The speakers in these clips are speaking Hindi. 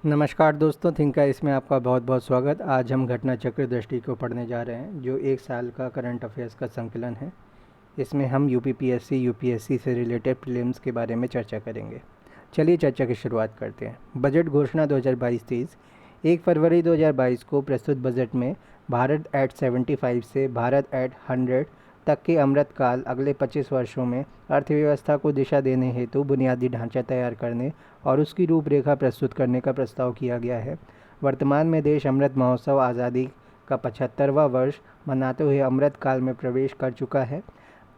नमस्कार दोस्तों, थिंका इसमें आपका बहुत बहुत स्वागत। आज हम घटना चक्र दृष्टि को पढ़ने जा रहे हैं, जो एक साल का करंट अफेयर्स का संकलन है। इसमें हम यूपीपीएससी यूपीएससी से रिलेटेड प्रीलिम्स के बारे में चर्चा करेंगे। चलिए चर्चा की शुरुआत करते हैं। बजट घोषणा 2022-23। 1 फरवरी 2022 को प्रस्तुत बजट में भारत एट 75 से भारत एट 100 तक के अमृतकाल अगले 25 वर्षों में अर्थव्यवस्था को दिशा देने हेतु बुनियादी ढांचा तैयार करने और उसकी रूपरेखा प्रस्तुत करने का प्रस्ताव किया गया है। वर्तमान में देश अमृत महोत्सव आज़ादी का 75वां वर्ष मनाते हुए अमृत काल में प्रवेश कर चुका है।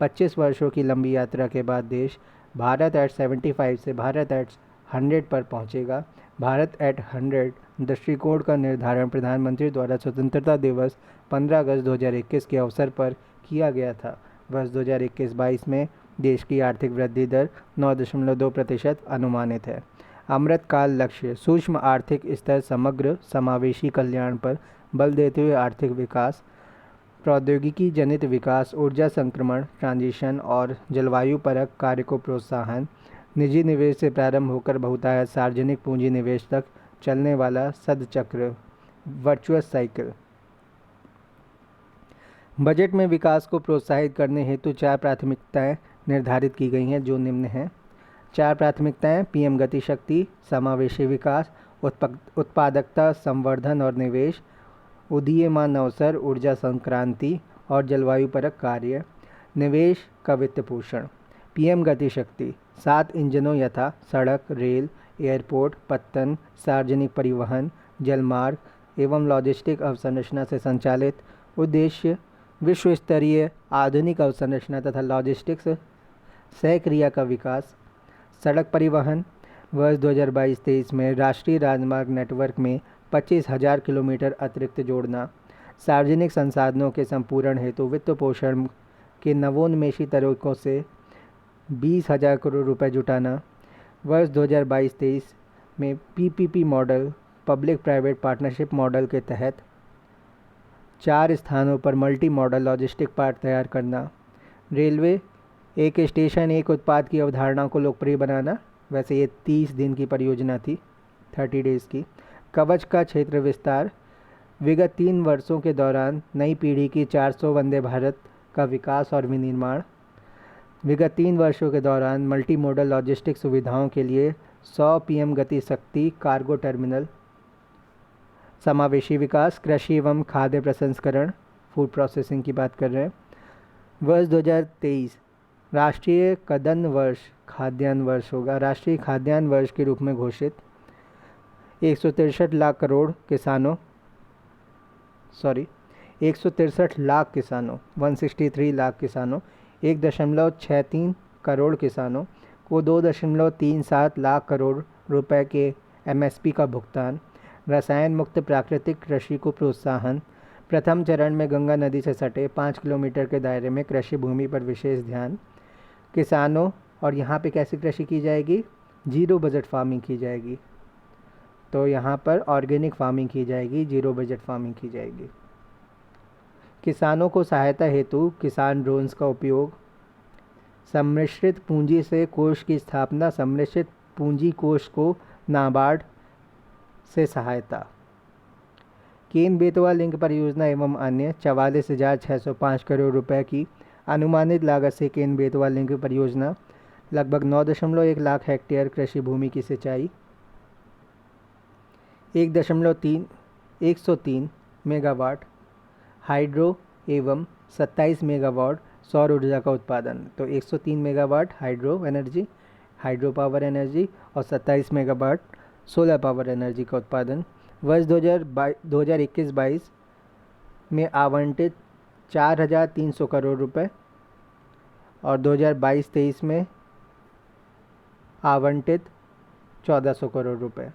25 वर्षों की लंबी यात्रा के बाद देश भारत एट 75 से भारत एट 100 पर पहुंचेगा। भारत एट 100 दृष्टिकोण का निर्धारण प्रधानमंत्री द्वारा स्वतंत्रता दिवस 15 अगस्त 2021 के अवसर पर किया गया था। वर्ष 2021-22 में देश की आर्थिक वृद्धि दर 9.2% अनुमानित है। अमृत काल लक्ष्य सूक्ष्म आर्थिक स्तर समग्र समावेशी कल्याण पर बल देते हुए आर्थिक विकास, प्रौद्योगिकी जनित विकास, ऊर्जा संक्रमण ट्रांजिशन और जलवायु परक कार्य को प्रोत्साहन, निजी निवेश से प्रारंभ होकर बहुतायत सार्वजनिक पूंजी निवेश तक चलने वाला सदचक्र वर्चुअस साइकिल। बजट में विकास को प्रोत्साहित करने हेतु 4 प्राथमिकताएं निर्धारित की गई हैं, जो निम्न हैं। 4 प्राथमिकताएं पीएम गति शक्ति, समावेशी विकास, उत्पादकता संवर्धन और निवेश, उदीयमान अवसर, ऊर्जा संक्रांति और जलवायु परक कार्य। निवेश का वित्त पोषण। पीएम गति शक्ति 7 इंजनों यथा सड़क, रेल, एयरपोर्ट, पत्तन, सार्वजनिक परिवहन, जलमार्ग एवं लॉजिस्टिक अवसंरचना से संचालित। उद्देश्य विश्व स्तरीय आधुनिक अवसंरचना तथा लॉजिस्टिक्स सहक्रिया का विकास। सड़क परिवहन वर्ष 2022-23 में राष्ट्रीय राजमार्ग नेटवर्क में 25,000 किलोमीटर अतिरिक्त जोड़ना। सार्वजनिक संसाधनों के संपूर्ण हेतु वित्त पोषण के नवोन्मेषी तरीकों से 20,000 करोड़ रुपए जुटाना। वर्ष 2022-23 में PPP model, public private partnership model के तहत 4 स्थानों पर मल्टी मॉडल लॉजिस्टिक पार्क तैयार करना। रेलवे एक स्टेशन एक उत्पाद की अवधारणा को लोकप्रिय बनाना। वैसे ये 30 दिन की परियोजना थी, 30 डेज़ की। कवच का क्षेत्र विस्तार। विगत 3 वर्षों के दौरान नई पीढ़ी की 400 वंदे भारत का विकास और विनिर्माण। विगत 3 वर्षों के दौरान मल्टी मॉडल लॉजिस्टिक सुविधाओं के लिए 100 पीएम गति शक्ति कार्गो टर्मिनल। समावेशी विकास। कृषि एवं खाद्य प्रसंस्करण, फूड प्रोसेसिंग की बात कर रहे हैं। वर्ष 2023 राष्ट्रीय कदन वर्ष, खाद्यान्न वर्ष होगा। राष्ट्रीय खाद्यान्न वर्ष के रूप में घोषित। 163 लाख करोड़ किसानों 163 लाख किसानों 163 लाख किसानों 1.63 करोड़ किसानों को 2.37 लाख करोड़ रुपए के एमएसपी का भुगतान। रसायन मुक्त प्राकृतिक कृषि को प्रोत्साहन। प्रथम चरण में गंगा नदी से सटे 5 किलोमीटर के दायरे में कृषि भूमि पर विशेष ध्यान। किसानों, और यहाँ पे कैसी कृषि की जाएगी? जीरो बजट फार्मिंग की जाएगी। तो यहाँ पर ऑर्गेनिक फार्मिंग की जाएगी, जीरो बजट फार्मिंग की जाएगी। किसानों को सहायता हेतु किसान ड्रोन्स का उपयोग। सम्मिश्रित पूंजी से कोष की स्थापना। सम्मिश्रित पूंजी कोष को नाबार्ड से सहायता। केन बेतवा लिंक परियोजना एवं अन्य 44,605 करोड़ रुपए की अनुमानित लागत से केन बेतवा लिंक परियोजना लगभग 9.1 लाख हेक्टेयर कृषि भूमि की सिंचाई। 103 मेगावाट हाइड्रो एवं 27 मेगावाट सौर ऊर्जा का उत्पादन। तो 103 मेगावाट हाइड्रो पावर एनर्जी और 27 मेगावाट सोलर पावर एनर्जी का उत्पादन। वर्ष 2021-22 में आवंटित 4,300 करोड़ रुपए और 2022-23 में आवंटित 1,400 करोड़ रुपए।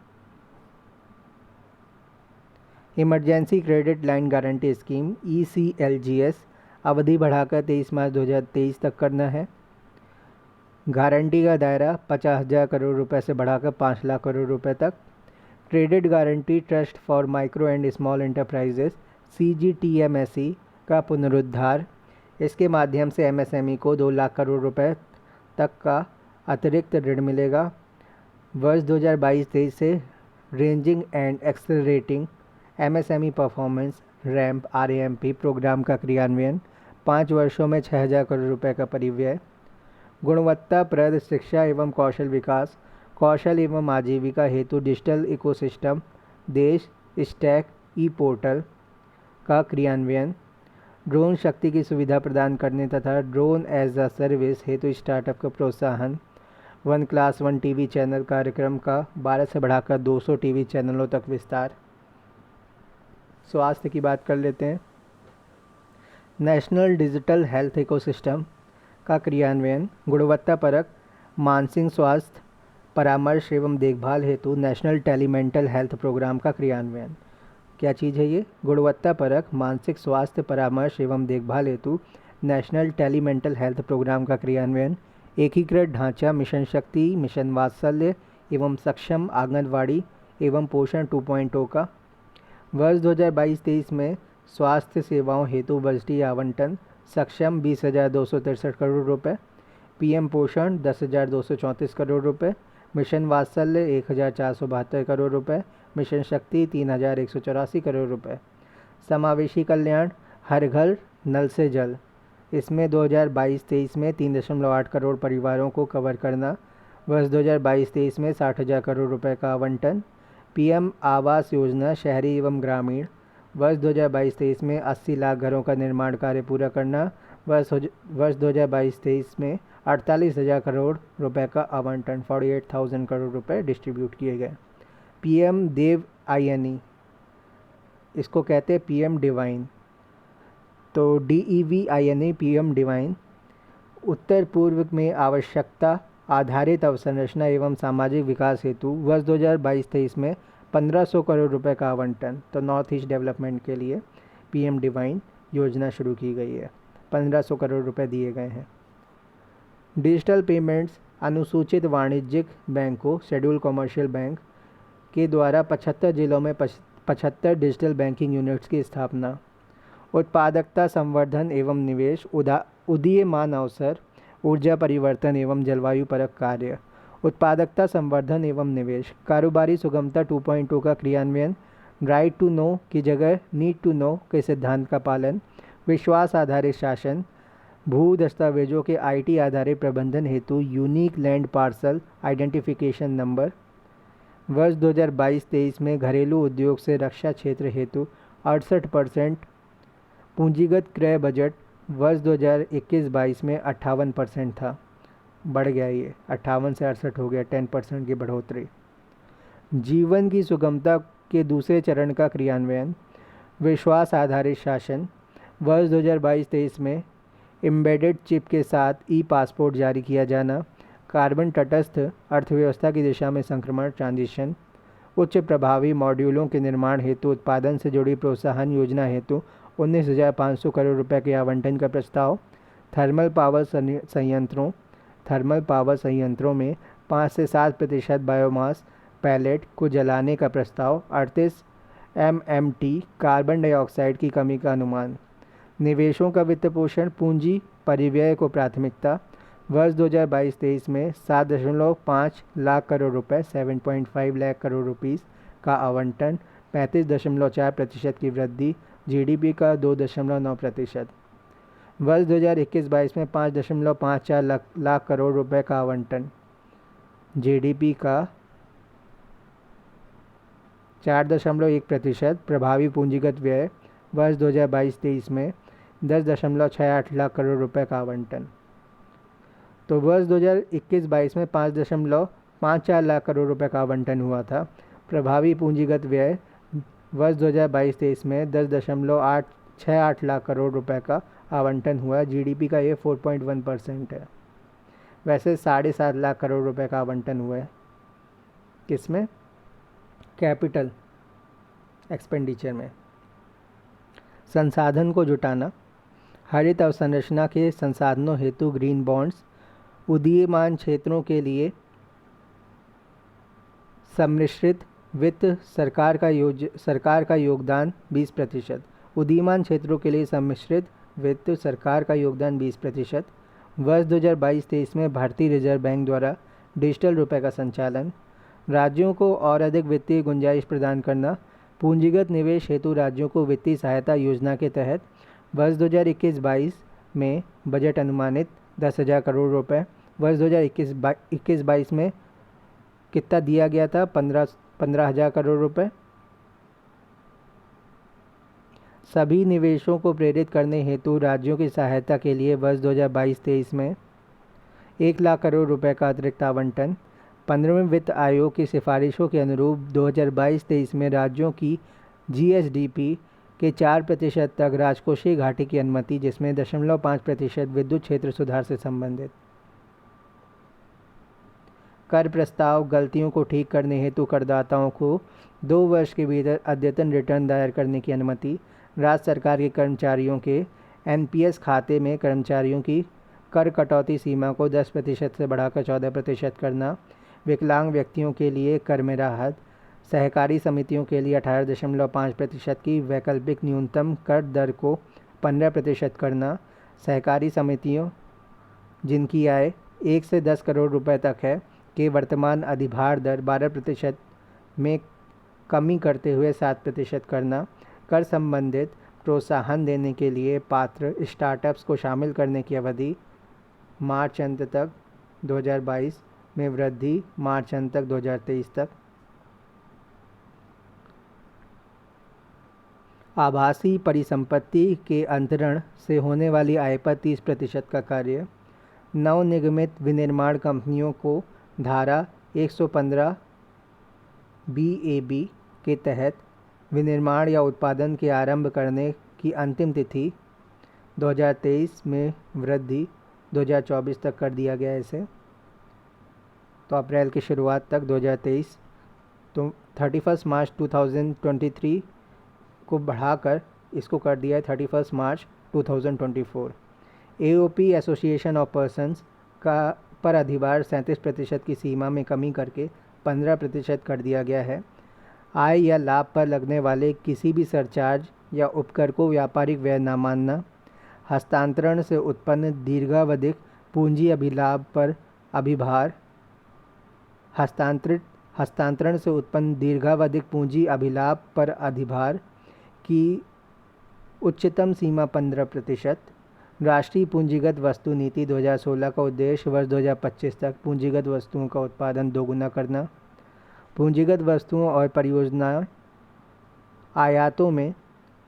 Emergency credit line guarantee scheme ECLGS अवधि बढ़ाकर 23 मार्च 2023 तक करना है। गारंटी का दायरा 50,000 करोड़ रुपए से बढ़ाकर 5 लाख करोड़ रुपए तक। Credit guarantee trust for micro and small enterprises CGTMSE का पुनरुद्धार। इसके माध्यम से MSME को 2 लाख करोड़ रुपए तक का अतिरिक्त ऋण मिलेगा। वर्ष 2022-23 से raising and accelerating MSME performance RAMP R A M P programme का क्रियान्वयन 5 वर्षों में 6,000 करोड़ रुपए का परिव्यय। गुणवत्ताप्रद शिक्षा एवं कौशल विकास, कौशल एवं आजीविका हेतु डिजिटल इकोसिस्टम देश स्टैक ई पोर्टल का क्रियान्वयन। ड्रोन शक्ति की सुविधा प्रदान करने तथा ड्रोन एज अ सर्विस हेतु स्टार्टअप का प्रोत्साहन। 1+1 टीवी चैनल कार्यक्रम का 12 से बढ़ाकर 200 टीवी चैनलों तक विस्तार। स्वास्थ्य की बात कर लेते हैं। नेशनल डिजिटल हेल्थ इकोसिस्टम का क्रियान्वयन। गुणवत्तापरक मानसिक स्वास्थ्य परामर्श एवं देखभाल हेतु नेशनल टेलीमेंटल हेल्थ प्रोग्राम का क्रियान्वयन। क्या चीज़ है ये? गुणवत्तापरक मानसिक स्वास्थ्य परामर्श एवं देखभाल हेतु नेशनल टेलीमेंटल हेल्थ प्रोग्राम का क्रियान्वयन। एकीकृत ढांचा मिशन शक्ति, मिशन वात्सल्य एवं सक्षम आंगनवाड़ी एवं पोषण 2.0 का। वर्ष 2022-23 में स्वास्थ्य सेवाओं हेतु बजटीय आवंटन सक्षम 20,263 करोड़ रुपए, पीएम पोषण 10,234 करोड़ रुपए, मिशन वात्सल्य 1,472 करोड़ रुपए, मिशन शक्ति 3,184 करोड़ रुपए। समावेशी कल्याण हर घर नल से जल, इसमें 2022-23 में 3.8 करोड़ परिवारों को कवर करना। वर्ष 2022-23 में 60,000 करोड़ रुपए का आवंटन। पीएम आवास योजना शहरी एवं ग्रामीण, वर्ष 2022-23 में 80 लाख घरों का निर्माण कार्य पूरा करना। वर्ष 2022-23 में 48,000 करोड़ रुपए का आवंटन 48,000 करोड़ रुपए डिस्ट्रीब्यूट किए गए। पीएम देव आईएनई, इसको कहते हैं पीएम डिवाइन, तो DEVINE पीएम डिवाइन उत्तर पूर्व में आवश्यकता आधारित अवसंरचना एवं सामाजिक विकास हेतु वर्ष 2022-23 में 1,500 करोड़ रुपए का आवंटन। तो नॉर्थ ईस्ट डेवलपमेंट के लिए पीएम डिवाइन योजना शुरू की गई है, 1,500 करोड़ रुपए दिए गए हैं। डिजिटल पेमेंट्स अनुसूचित वाणिज्यिक बैंकों शेड्यूल कॉमर्शियल बैंक के द्वारा 75 जिलों में 75 डिजिटल बैंकिंग यूनिट्स की स्थापना। उत्पादकता संवर्धन एवं निवेश उदीयमान अवसर ऊर्जा परिवर्तन एवं जलवायु परक कार्य। उत्पादकता संवर्धन एवं निवेश कारोबारी सुगमता 2.0 का क्रियान्वयन। राइट टू नो की जगह नीड टू नो के सिद्धांत का पालन। विश्वास आधारित शासन भू दस्तावेजों के IT आधारित प्रबंधन हेतु unique land parcel identification number. वर्ष 2022-23 में घरेलू उद्योग से रक्षा क्षेत्र हेतु 68% पूंजीगत क्रय बजट वर्ष 2021-22 में 58% था, बढ़ गया ये 58 से 68 हो गया, 10% की बढ़ोतरी। जीवन की सुगमता के दूसरे चरण का क्रियान्वयन। विश्वास आधारित शासन वर्ष 2022-23 में एम्बेडेड चिप के साथ ई-पासपोर्ट जारी किया जाना। कार्बन तटस्थ अर्थव्यवस्था की दिशा में संक्रमण ट्रांजिशन। उच्च प्रभावी मॉड्यूलों के निर्माण हेतु उत्पादन से जुड़ी प्रोत्साहन योजना हेतु 19,500 करोड़ रुपए के आवंटन का प्रस्ताव। थर्मल पावर संयंत्रों में 5 से 7% बायोमास पैलेट को जलाने का प्रस्ताव। 38 MMT कार्बन डाइऑक्साइड की कमी का अनुमान। निवेशों का वित्त पोषण पूंजी परिव्यय को प्राथमिकता। वर्ष 2022-23 में 7.5 लाख करोड़ रुपए 7.5 लाख करोड़ रुपीस का आवंटन। 35.4% की वृद्धि। GDP का 2.9%। वर्ष 2021-22 में 5.54 लाख करोड़ रुपए का आवंटन। GDP का 4.1%। प्रभावी पूंजीगत व्यय वर्ष 2022-23 में 10.68 लाख करोड़ रुपए का आवंटन। तो वर्ष 2021-22 में 5.54 लाख करोड़ रुपए का आवंटन हुआ था। प्रभावी पूंजीगत व्यय वर्ष 2022-23 में 10.68 लाख करोड़ रुपए का आवंटन हुआ। GDP का ये 4.1% है। वैसे 7.5 लाख करोड़ रुपए का आवंटन हुआ है किसमें? कैपिटल एक्सपेंडिचर में। संसाधन को जुटाना हरित अवसंरचना के संसाधनों हेतु ग्रीन बॉन्ड्स। उदीयमान क्षेत्रों के लिए सम्मिश्रित वित्त सरकार का योगदान 20%। उदीयमान क्षेत्रों के लिए सम्मिश्रित वित्त सरकार का योगदान 20%। वर्ष 2022-23 में भारतीय रिजर्व बैंक द्वारा डिजिटल रुपए का संचालन। राज्यों को और अधिक वित्तीय गुंजाइश प्रदान करना। पूंजीगत निवेश हेतु राज्यों को वित्तीय सहायता योजना के तहत वर्ष 2021-22 में बजट अनुमानित 10,000 करोड़ रुपए। वर्ष 2021-22 में कितना दिया गया था? 15,000 करोड़ रुपए। सभी निवेशों को प्रेरित करने हेतु राज्यों की सहायता के लिए वर्ष 2022-23 में 1 लाख करोड़ रुपए का अतिरिक्त आवंटन। 15वें वित्त आयोग की सिफारिशों के अनुरूप 2022-23 में राज्यों की जीएसडीपी के 4% तक राजकोषीय घाटे की अनुमति, जिसमें 0.5% विद्युत क्षेत्र सुधार से संबंधित। कर प्रस्ताव गलतियों को ठीक करने हेतु करदाताओं को 2 वर्ष के भीतर अद्यतन रिटर्न दायर करने की अनुमति। राज्य सरकार के कर्मचारियों के एनपीएस खाते में कर्मचारियों की कर कटौती सीमा को 10% से बढ़ाकर 14% करना। विकलांग व्यक्तियों के लिए कर में राहत। सहकारी समितियों के लिए 18.5% की वैकल्पिक न्यूनतम कर दर को 15% करना। सहकारी समितियों जिनकी आय 1 से 10 करोड़ रुपए तक है के वर्तमान अधिभार दर 12% में कमी करते हुए 7% करना। कर संबंधित प्रोत्साहन देने के लिए पात्र स्टार्टअप्स को शामिल करने की अवधि मार्च अंत तक 2022 में वृद्धि, मार्च अंत तक 2023 तक। आभासी परिसंपत्ति के अंतरण से होने वाली आय पर 30% का कार्य। नवनिगमित विनिर्माण कंपनियों को धारा 115 BAB के तहत विनिर्माण या उत्पादन के आरंभ करने की अंतिम तिथि 2023 में वृद्धि 2024 तक कर दिया गया है इसे। तो अप्रैल की शुरुआत तक 2023, तो 31 मार्च 2023 को बढ़ाकर इसको कर दिया है 31 मार्च 2024। AOP एसोसिएशन ऑफ पर्सन्स का पर अधिभार 37% की सीमा में कमी करके 15% कर दिया गया है। आय या लाभ पर लगने वाले किसी भी सरचार्ज या उपकर को व्यापारिक व्यय न मानना। हस्तांतरण से उत्पन्न दीर्घावधिक पूंजी अभिलाभ पर अधिभार। हस्तांतरण से उत्पन्न दीर्घावधिक पूंजी अभिलाभ पर अधिभार की उच्चतम सीमा 15%। राष्ट्रीय पूंजीगत वस्तु नीति 2016 का उद्देश्य वर्ष 2025 तक पूंजीगत वस्तुओं का उत्पादन दोगुना करना। पूंजीगत वस्तुओं और परियोजना आयातों में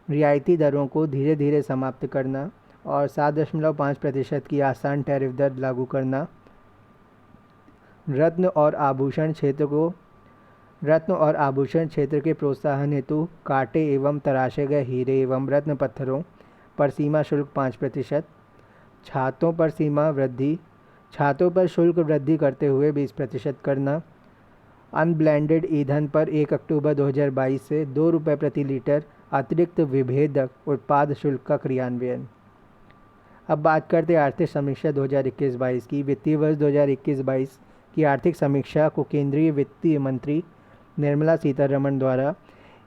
रियायती दरों को धीरे धीरे समाप्त करना और 7.5% की आसान टैरिफ दर लागू करना। रत्न और आभूषण क्षेत्र के प्रोत्साहन हेतु काटे एवं तराशे गए हीरे एवं रत्न पत्थरों पर सीमा शुल्क 5%। छातों पर शुल्क वृद्धि करते हुए 20% करना। अनब्लेंडेड ईंधन पर 1 अक्टूबर 2022 से 2 रुपये प्रति लीटर अतिरिक्त विभेदक उत्पाद शुल्क का क्रियान्वयन। अब बात करते हैं आर्थिक समीक्षा 2021-22 की। वित्तीय वर्ष 2021-22 की आर्थिक समीक्षा को केंद्रीय वित्त मंत्री निर्मला सीतारमण द्वारा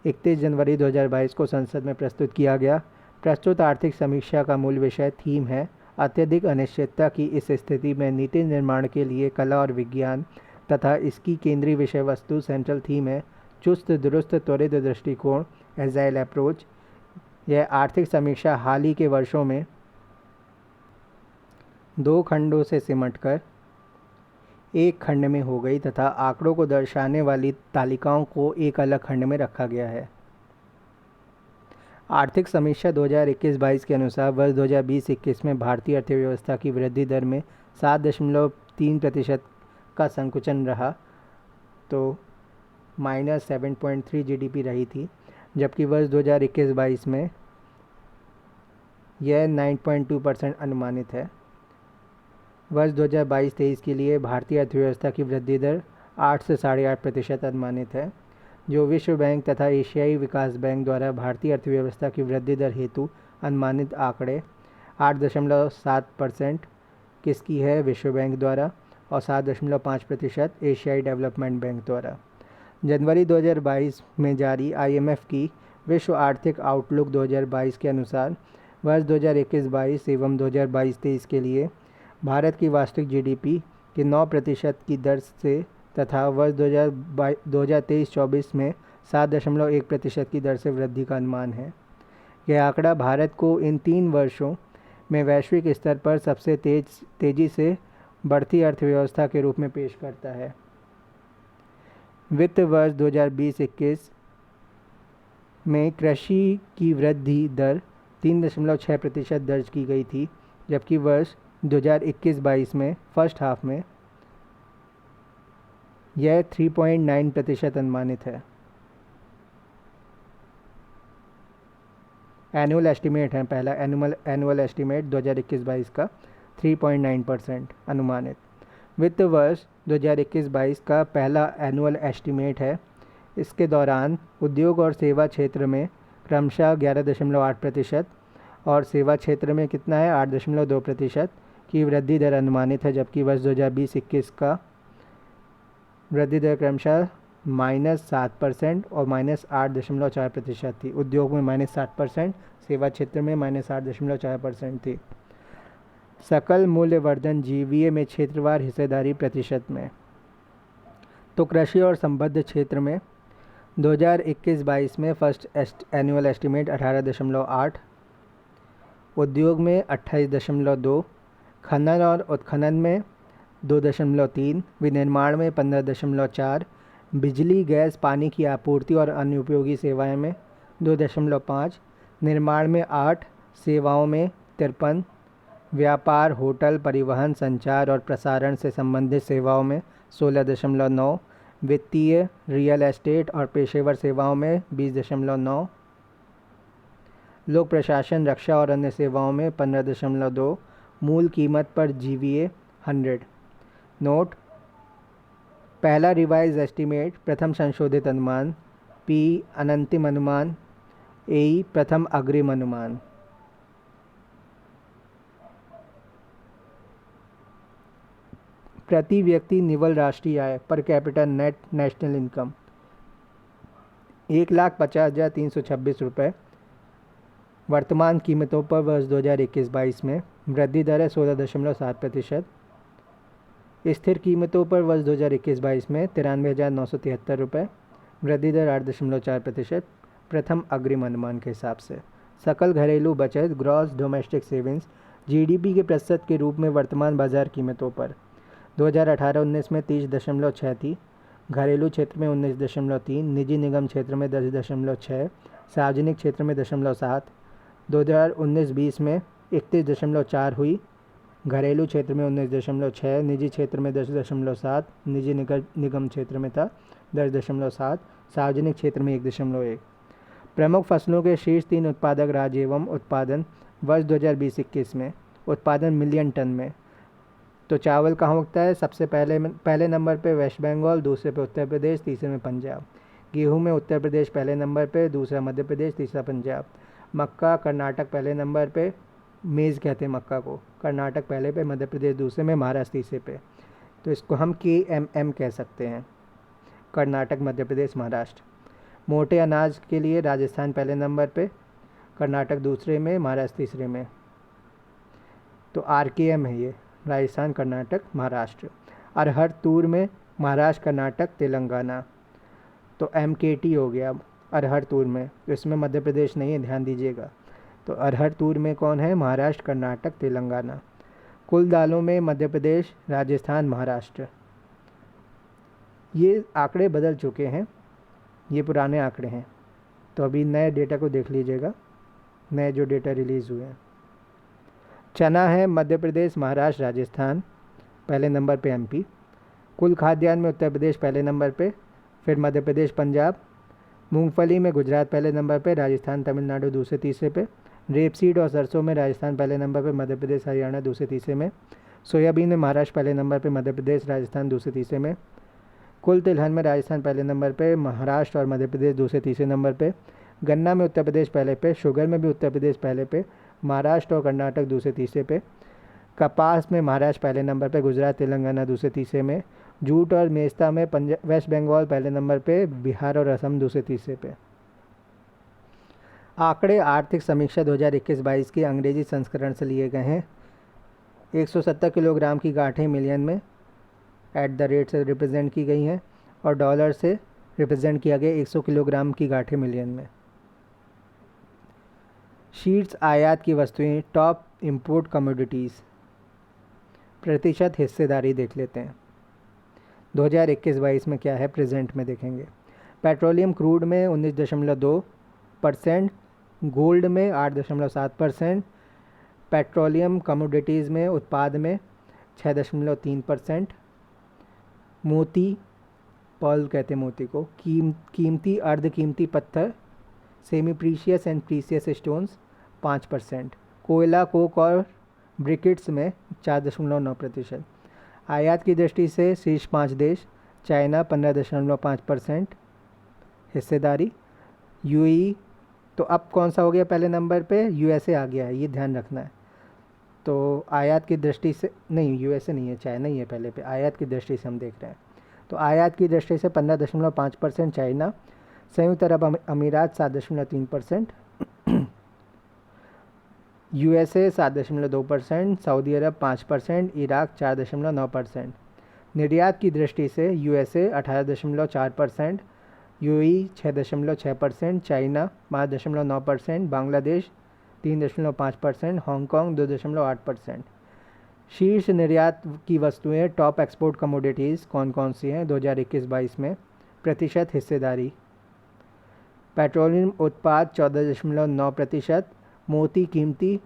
31 जनवरी 2022 को संसद में प्रस्तुत किया गया। प्रस्तुत आर्थिक समीक्षा का मूल विषय थीम है अत्यधिक अनिश्चितता की इस स्थिति में नीति निर्माण के लिए कला और विज्ञान तथा इसकी केंद्रीय विषय वस्तु सेंट्रल थीम है चुस्त दुरुस्त त्वरित दृष्टिकोण एजाइल अप्रोच। यह आर्थिक समीक्षा हाल ही के वर्षों में 2 खंडों से सिमटकर एक खंड में हो गई तथा आंकड़ों को दर्शाने वाली तालिकाओं को एक अलग खंड में रखा गया है। आर्थिक समीक्षा 2021-22 के अनुसार वर्ष 2020-21 में भारतीय अर्थव्यवस्था की वृद्धि दर में 7.3% का संकुचन रहा, तो -7.3 GDP रही थी, जबकि वर्ष 2021-22 में यह 9.2% अनुमानित है। वर्ष 2022-23 के लिए भारतीय अर्थव्यवस्था की वृद्धि दर 8 से 8.5% अनुमानित है, जो विश्व बैंक तथा एशियाई विकास बैंक द्वारा भारतीय अर्थव्यवस्था की वृद्धि दर हेतु अनुमानित आंकड़े 8.7% किसकी है विश्व बैंक द्वारा और 7.5% एशियाई डेवलपमेंट बैंक द्वारा। जनवरी 2022 में जारी IMF की विश्व आर्थिक आउटलुक 2022 के अनुसार वर्ष 2021-22 एवं 2022-23 के लिए भारत की वार्षिक GDP के 9% की दर से तथा वर्ष 2023-24 में 7.1% की दर से वृद्धि का अनुमान है। यह आंकड़ा भारत को इन 3 वर्षों में वैश्विक स्तर पर सबसे तेज़ी से बढ़ती अर्थव्यवस्था के रूप में पेश करता है। वित्त वर्ष 2020-21 में कृषि की वृद्धि दर 3.6% दर्ज की गई थी, जबकि वर्ष 2021-22 में फर्स्ट हाफ में यह 3.9% अनुमानित है। एनुअल एस्टीमेट है, पहला एनुअल एस्टीमेट 2021-22 का 3.9% अनुमानित। वित्त वर्ष 2021-22 का पहला एनुअल एस्टीमेट है। इसके दौरान उद्योग और सेवा क्षेत्र में क्रमशः 11.8% और सेवा क्षेत्र में कितना है 8.2% की वृद्धि दर अनुमानित है, जबकि वर्ष 2020-21 का वृद्धि दर क्रमशः -7% और -8.4% थी। उद्योग में -7%, सेवा क्षेत्र में -8.4% थी। सकल मूल्यवर्धन जीवीए में क्षेत्रवार हिस्सेदारी प्रतिशत में, तो कृषि और संबद्ध क्षेत्र में 2021-22 में फर्स्ट एनुअल एस्टीमेट 18.8, उद्योग में 28.2, खनन और उत्खनन में 2.3, विनिर्माण में 15.4, बिजली गैस पानी की आपूर्ति और अन्य उपयोगी सेवाएं में 2.5, निर्माण में 8, सेवाओं में 53, व्यापार होटल परिवहन संचार और प्रसारण से संबंधित सेवाओं में 16.9, वित्तीय रियल एस्टेट और पेशेवर सेवाओं में 20.9, लोक प्रशासन रक्षा और अन्य सेवाओं में 15.2, मूल कीमत पर जीवीए 100। नोट: पहला रिवाइज एस्टीमेट प्रथम संशोधित अनुमान, पी अनंतिम अनुमान, ए प्रथम अग्रिम अनुमान। प्रति व्यक्ति निवल राष्ट्रीय आय per capita net national income 1,50,326 रुपये। वर्तमान कीमतों पर वर्ष 2021-22 में वृद्धि दर है 16.7%। स्थिर कीमतों पर वर्ष 2021-22 में 93,973 रुपये, वृद्धि दर 8.4% प्रथम अग्रिम अनुमान के हिसाब से। सकल घरेलू बचत ग्रॉस डोमेस्टिक सेविंग्स जीडीपी के प्रतिशत के रूप में वर्तमान बाजार कीमतों पर 2018-19 में 30.6 थी, घरेलू क्षेत्र में 19.3, निजी निगम क्षेत्र में 10.6, सार्वजनिक क्षेत्र में 0.7, 2019-20 में 31.4 हुई, घरेलू क्षेत्र में 19.6, निजी क्षेत्र में 10.7, निजी निगम क्षेत्र में था 10.7, सार्वजनिक क्षेत्र में 1.1। प्रमुख फसलों के शीर्ष 3 उत्पादक राज्य एवं उत्पादन वर्ष 2020-21 में उत्पादन मिलियन टन में, तो चावल कहाँ उगता है? सबसे पहले नंबर पे वेस्ट बंगाल, दूसरे पे उत्तर प्रदेश, तीसरे में पंजाब। गेहूं में उत्तर प्रदेश पहले नंबर पे, दूसरा मध्य प्रदेश, तीसरा पंजाब। मक्का कर्नाटक पहले नंबर पे, मेज़ कहते हैं मक्का को, कर्नाटक पहले पे, मध्य प्रदेश दूसरे में, महाराष्ट्र तीसरे पे। तो इसको हम KMM कह सकते हैं, कर्नाटक मध्य प्रदेश महाराष्ट्र। मोटे अनाज के लिए राजस्थान पहले नंबर पे, कर्नाटक दूसरे में, महाराष्ट्र तीसरे में। तो RKM है ये, राजस्थान कर्नाटक महाराष्ट्र। अरहर तूर में महाराष्ट्र कर्नाटक तेलंगाना, तो MKT हो गया अरहर तूर में, तो इसमें मध्य प्रदेश नहीं है, ध्यान दीजिएगा। तो अरहर तूर में कौन है? महाराष्ट्र कर्नाटक तेलंगाना। कुल दालों में मध्य प्रदेश राजस्थान महाराष्ट्र। ये आंकड़े बदल चुके हैं, ये पुराने आंकड़े हैं, तो अभी नए डेटा को देख लीजिएगा, नए जो डेटा रिलीज़ हुए हैं। चना है मध्य प्रदेश महाराष्ट्र राजस्थान, पहले नंबर पे MP। कुल खाद्यान्न में उत्तर प्रदेश पहले नंबर पे, फिर मध्य प्रदेश पंजाब। मूंगफली में गुजरात पहले नंबर पे, राजस्थान तमिलनाडु दूसरे तीसरे पे। रेपसीड और सरसों में राजस्थान पहले नंबर पे, मध्य प्रदेश हरियाणा दूसरे तीसरे में। सोयाबीन में महाराष्ट्र पहले नंबर पे, मध्य प्रदेश राजस्थान दूसरे तीसरे में। कुल तिलहन में राजस्थान पहले नंबर पे, महाराष्ट्र और मध्य प्रदेश दूसरे तीसरे नंबर पे। गन्ना में उत्तर प्रदेश पहले पे, शुगर में भी उत्तर प्रदेश पहले पे, महाराष्ट्र और कर्नाटक दूसरे तीसरे पे। कपास में महाराष्ट्र पहले नंबर पे, गुजरात तेलंगाना दूसरे तीसरे में। जूट और मेस्ता में वेस्ट बंगाल पहले नंबर पे, बिहार और असम दूसरे तीसरे पे। आंकड़े आर्थिक समीक्षा 2021-22 के अंग्रेजी संस्करण से लिए गए हैं। 170 किलोग्राम की गांठें मिलियन में, @ से रिप्रेजेंट की गई हैं और डॉलर से रिप्रेजेंट किया गया 100 किलोग्राम की गांठें मिलियन में। शीट्स आयात की वस्तुएं, टॉप इंपोर्ट कमोडिटीज़, प्रतिशत हिस्सेदारी देख लेते हैं। 2021-22 में क्या है, प्रेजेंट में देखेंगे। पेट्रोलियम क्रूड में 19.2%, गोल्ड में 8.7%, पेट्रोलियम कमोडिटीज़ में उत्पाद में 6.3%, मोती, पर्ल कहते हैं मोती को, कीमती अर्ध कीमती पत्थर, semi precious and precious stones 5%, कोयला, कोक और ब्रिकेट्स में 4.9%। आयात की दृष्टि से शीर्ष 5 देश, चाइना 15.5% हिस्सेदारी, यूएई, तो अब कौन सा हो गया पहले नंबर पे, यूएसए आ गया है, ये ध्यान रखना है। तो आयात की दृष्टि से नहीं, यूएसए नहीं है, चाइना ही है पहले पे, आयात की दृष्टि से हम देख रहे हैं। तो आयात की दृष्टि से 15.5% चाइना, संयुक्त अरब अमीरात 7.3%, यूएसए 7.2%, सऊदी अरब 5%, इराक 4.9%। निर्यात की दृष्टि से USA 18.4%, UAE 6.6%, China 5.9%, Bangladesh 3.5%, Hong Kong 2.8%। शीर्ष निर्यात की वस्तुएं, टॉप एक्सपोर्ट कमोडिटीज़ कौन कौन सी हैं 2021-22 में, प्रतिशत हिस्सेदारी। पेट्रोलियम उत्पाद 14.9%, मोती, कीमती,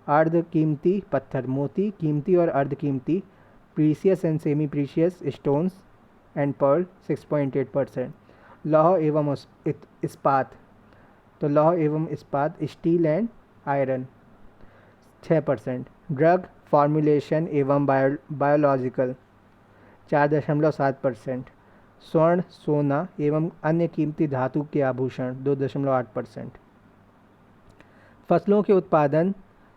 अर्ध कीमती पत्थर, मोती, कीमती और अर्ध कीमती, precious and semi precious stones and pearl 6.8%। लौह एवं इस्पात, तो लौह एवं इस्पात, steel and iron 6%। Drug formulation एवं बायोलॉजिकल 4.7%। स्वर्ण, सोना एवं अन्य कीमती धातु के आभूषण 2.8%। फसलों के उत्पादन,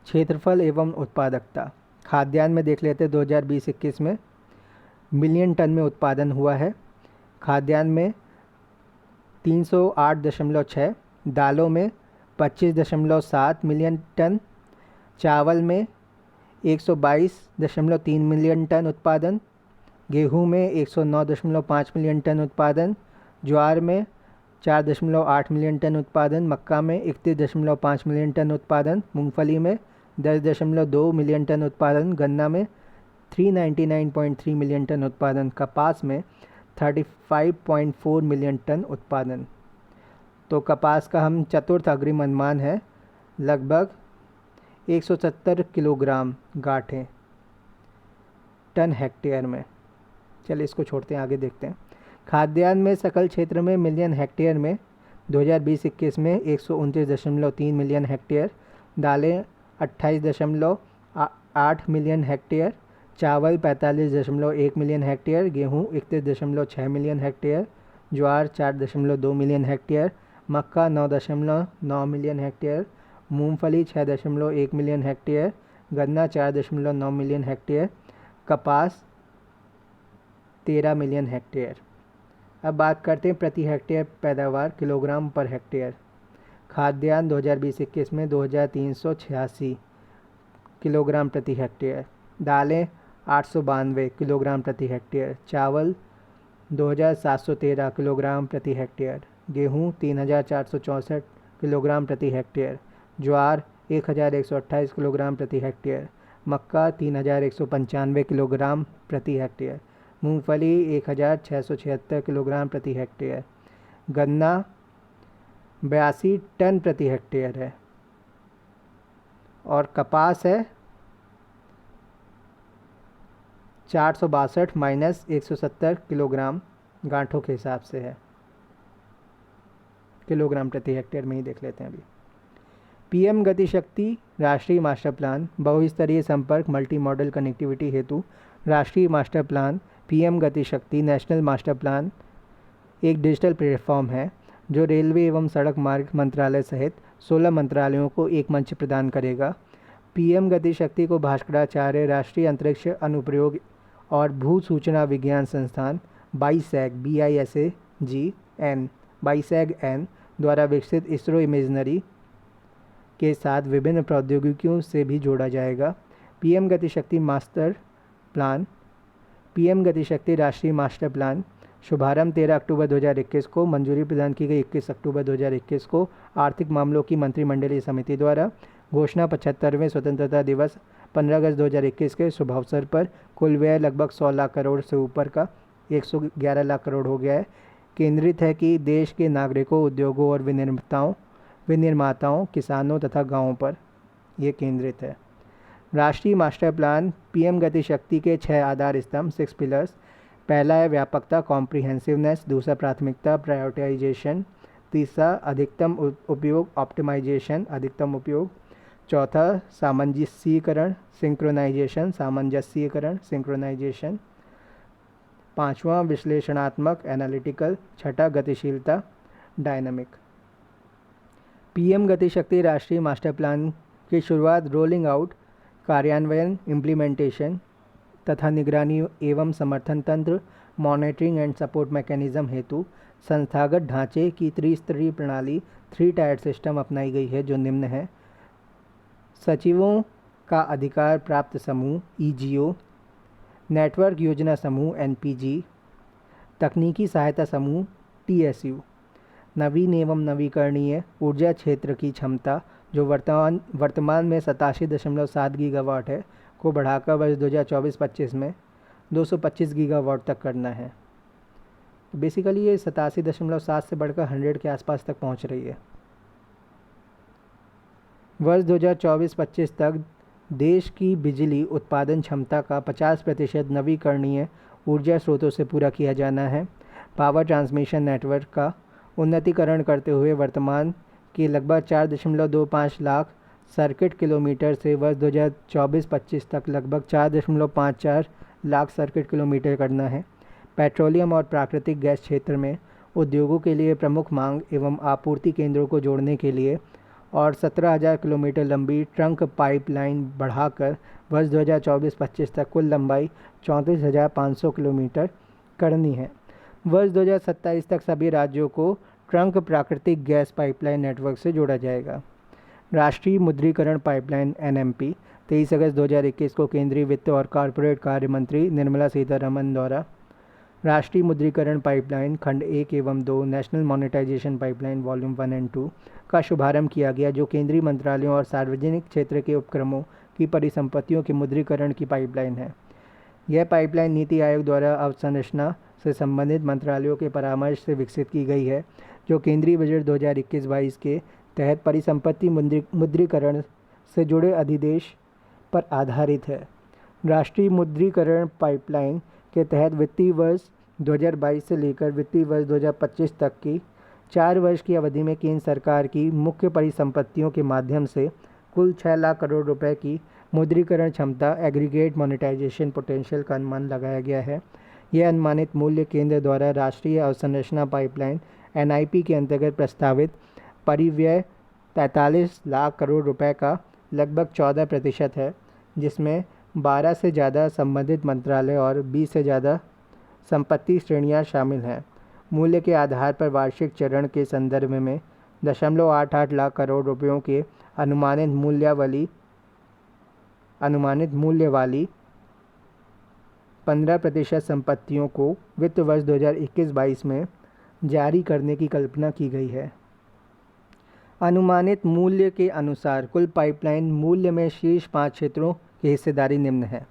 क्षेत्रफल एवं उत्पादकता। खाद्यान्न में देख लेते हैं 2020-21 में मिलियन टन में उत्पादन हुआ है। खाद्यान्न में 308.6, दालों में 25.7 मिलियन टन, चावल में 122.3 मिलियन टन उत्पादन, गेहूं में 109.5 मिलियन टन उत्पादन, ज्वार में 4.8 मिलियन टन उत्पादन, मक्का में 31.5 मिलियन टन उत्पादन, मूंगफली में 10.2 मिलियन टन उत्पादन, गन्ना में 399.3 मिलियन टन उत्पादन, कपास में 35.4 मिलियन टन उत्पादन। तो कपास का हम चतुर्थ अग्रिम अनुमान है लगभग 170 किलोग्राम गांठें टन हेक्टेयर में। चलिए इसको छोड़ते हैं, आगे देखते हैं। खाद्यान्न में सकल क्षेत्र में मिलियन हेक्टेयर में 2020-21 में 129.3 मिलियन हेक्टेयर, दालें 28.8 मिलियन हेक्टेयर, चावल 45.1 मिलियन हेक्टेयर, गेहूं 31.6 मिलियन हेक्टेयर, ज्वार 4.2 मिलियन हेक्टेयर, मक्का 9.9 मिलियन हेक्टेयर, मूंगफली 6.1 मिलियन हेक्टेयर, गन्ना 4.9 मिलियन हेक्टेयर, कपास 13 मिलियन हेक्टेयर। अब बात करते हैं प्रति हेक्टेयर पैदावार, किलोग्राम पर हेक्टेयर। खाद्यान्न 2020-21 में 2386 किलोग्राम प्रति हेक्टेयर, दालें 892 किलोग्राम प्रति हेक्टेयर, चावल 2713 किलोग्राम प्रति हेक्टेयर, गेहूं 3464 किलोग्राम प्रति हेक्टेयर, ज्वार 1128 किलोग्राम प्रति हेक्टेयर, मक्का 3195 किलोग्राम प्रति हेक्टेयर, मूंगफली 1676 किलोग्राम प्रति हेक्टेयर, गन्ना 82 टन प्रति हेक्टेयर है और कपास है 462 माइनस 170 किलोग्राम गांठों के हिसाब से है, किलोग्राम प्रति हेक्टेयर में ही देख लेते हैं अभी। पीएम गति शक्ति राष्ट्रीय मास्टर प्लान, बहुस्तरीय संपर्क मल्टी मॉडल कनेक्टिविटी हेतु राष्ट्रीय मास्टर प्लान पीएम गति शक्ति नेशनल मास्टर प्लान एक डिजिटल प्लेटफॉर्म है जो रेलवे एवं सड़क मार्ग मंत्रालय सहित 16 मंत्रालयों को एक मंच प्रदान करेगा। पीएम गति शक्ति को भास्कराचार्य राष्ट्रीय अंतरिक्ष अनुप्रयोग और भू सूचना विज्ञान संस्थान बाईसैग द्वारा विकसित इसरो इमेजनरी के साथ विभिन्न प्रौद्योगिकियों से भी जोड़ा जाएगा। पीएम गति शक्ति मास्टर प्लान पीएम गति शक्ति राष्ट्रीय मास्टर प्लान शुभारंभ 13 अक्टूबर 2021 को, मंजूरी प्रदान की गई 21 अक्टूबर 2021 को आर्थिक मामलों की मंत्रिमंडलीय समिति द्वारा। घोषणा 75वें स्वतंत्रता दिवस 15 अगस्त 2021 के शुभ अवसर पर। कुल व्यय लगभग 100 लाख करोड़ से ऊपर का 111 लाख करोड़ हो गया है। केंद्रित है कि देश के नागरिकों, उद्योगों और विनिर्माताओं, किसानों तथा गाँवों पर यह केंद्रित है। राष्ट्रीय मास्टर प्लान पीएम गति शक्ति के 6 आधार स्तंभ 6 पिलर्स। पहला है व्यापकता कॉम्प्रिहेंसिवनेस, दूसरा प्राथमिकता प्रायोरिटाइजेशन, तीसरा अधिकतम उपयोग ऑप्टिमाइजेशन अधिकतम उपयोग, चौथा सामंजस्यीकरण सिंक्रोनाइजेशन, पांचवा विश्लेषणात्मक एनालिटिकल, छठा गतिशीलता डायनामिक। पीएम गति शक्ति राष्ट्रीय मास्टर प्लान की शुरुआत रोलिंग आउट, कार्यान्वयन, इम्प्लीमेंटेशन तथा निगरानी एवं समर्थन तंत्र, मॉनिटरिंग एंड सपोर्ट मैकेनिज्म हेतु संस्थागत ढांचे की त्रिस्तरीय प्रणाली 3 टायर सिस्टम अपनाई गई है, जो निम्न है। सचिवों का अधिकार प्राप्त समूह ईजीओ, नेटवर्क योजना समूह एनपीजी, तकनीकी सहायता समूह टीएसयू। नवीन एवं नवीकरणीय ऊर्जा क्षेत्र की क्षमता जो वर्तमान में 87.7 गीगावाट है को बढ़ाकर वर्ष 2024-25 में 225 गीगावाट तक करना है। बेसिकली ये 87.7 से बढ़कर 100 के आसपास तक पहुंच रही है। वर्ष 2024-25 तक देश की बिजली उत्पादन क्षमता का 50% नवीकरणीय ऊर्जा स्रोतों से पूरा किया जाना है। पावर ट्रांसमिशन नेटवर्क का उन्नतीकरण करते हुए वर्तमान के लगभग 4.25 लाख सर्किट किलोमीटर से वर्ष 2024-25 तक लगभग 4.54 लाख सर्किट किलोमीटर करना है। पेट्रोलियम और प्राकृतिक गैस क्षेत्र में उद्योगों के लिए प्रमुख मांग एवं आपूर्ति केंद्रों को जोड़ने के लिए और 17,000 किलोमीटर लंबी ट्रंक पाइपलाइन बढ़ाकर वर्ष 2024-25 तक कुल लंबाई 34,500 किलोमीटर करनी है। वर्ष 2027 तक सभी राज्यों को ट्रंक प्राकृतिक गैस पाइपलाइन नेटवर्क से जोड़ा जाएगा। राष्ट्रीय मुद्रीकरण पाइपलाइन एनएमपी 23 अगस्त 2021 को केंद्रीय वित्त और कॉरपोरेट कार्य मंत्री निर्मला सीतारमण द्वारा राष्ट्रीय मुद्रीकरण पाइपलाइन खंड 1 एवं 2 national monetisation pipeline volume 1 and 2 का शुभारंभ किया गया, जो केंद्रीय मंत्रालयों और सार्वजनिक क्षेत्र के उपक्रमों की परिसंपत्तियों के मुद्रीकरण की पाइपलाइन है। यह पाइपलाइन नीति आयोग द्वारा अवसंरचना से संबंधित मंत्रालयों के परामर्श से विकसित की गई है, जो केंद्रीय बजट 2021-22 के तहत परिसंपत्ति मुद्रीकरण से जुड़े अधिदेश पर आधारित है। राष्ट्रीय मुद्रीकरण पाइपलाइन के तहत वित्तीय वर्ष 2022 से लेकर वित्तीय वर्ष 2025 तक की 4 वर्ष की अवधि में केंद्र सरकार की मुख्य परिसंपत्तियों के माध्यम से कुल 6 लाख करोड़ रुपए की मुद्रीकरण क्षमता एग्रीगेट मोनेटाइजेशन पोटेंशियल का अनुमान लगाया गया है। यह अनुमानित मूल्य केंद्र द्वारा राष्ट्रीय अवसंरचना पाइपलाइन एनआईपी के अंतर्गत प्रस्तावित परिव्यय 43 लाख करोड़ रुपए का लगभग 14% है, जिसमें 12 से ज़्यादा संबंधित मंत्रालय और 20 से ज़्यादा संपत्ति श्रेणियां शामिल हैं। मूल्य के आधार पर वार्षिक चरण के संदर्भ में 0.88 लाख करोड़ रुपयों के अनुमानित मूल्य वाली 15% संपत्तियों को वित्त वर्ष 2021-22 में जारी करने की कल्पना की गई है। अनुमानित मूल्य के अनुसार कुल पाइपलाइन मूल्य में शीर्ष 5 क्षेत्रों की हिस्सेदारी निम्न है।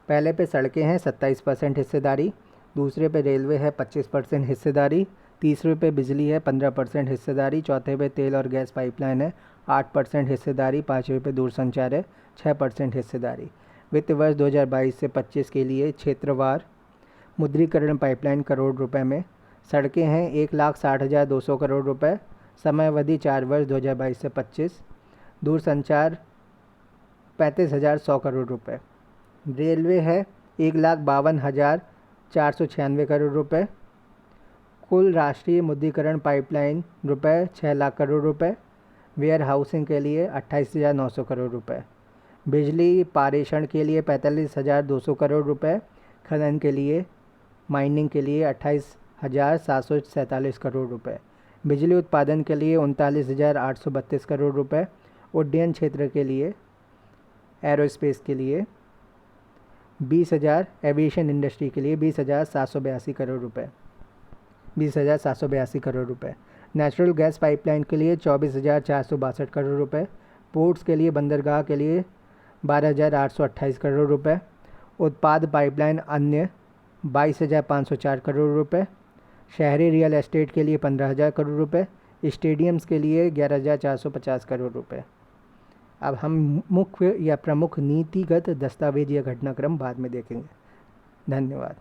पहले पे सड़कें हैं 27% हिस्सेदारी, दूसरे पे रेलवे है 25% हिस्सेदारी, तीसरे पे बिजली है 15% हिस्सेदारी, चौथे पे तेल और गैस पाइपलाइन है 8% हिस्सेदारी, पाँचवें पे दूरसंचार है 6% हिस्सेदारी। वित्त वर्ष 2022 से 25 के लिए क्षेत्रवार मुद्रीकरण पाइपलाइन करोड़ रुपए में। सड़कें हैं 1,60,200 करोड़ रुपए, समयावधि 4 वर्ष 2022 से 25। दूरसंचार 35,100 करोड़ रुपए। रेलवे है 1,52,496 करोड़ रुपए। कुल राष्ट्रीय मुद्रीकरण पाइपलाइन रुपए 6 लाख करोड़ रुपए। वेयर हाउसिंग के लिए 28,900 करोड़ रुपए। बिजली पारेषण के लिए 45,200 करोड़ रुपए। खनन के लिए माइनिंग के लिए 28,747 करोड़ रुपए। बिजली उत्पादन के लिए 39,832 करोड़ रुपए। उड्डयन क्षेत्र के लिए एरोस्पेस के लिए 20,000 एविएशन इंडस्ट्री के लिए 20,782 करोड़ रुपए, 20,782 करोड़ रुपए। नेचुरल गैस पाइपलाइन के लिए 24,462 करोड़ रुपए। पोर्ट्स के लिए बंदरगाह के लिए 12,828 करोड़ रुपए। उत्पाद पाइपलाइन अन्य 22,504 करोड़ रुपए। शहरी रियल एस्टेट के लिए 15,000 करोड़ रुपए। स्टेडियम्स के लिए 11,450 करोड़ रुपए। अब हम मुख्य या प्रमुख नीतिगत दस्तावेज या घटनाक्रम बाद में देखेंगे। धन्यवाद।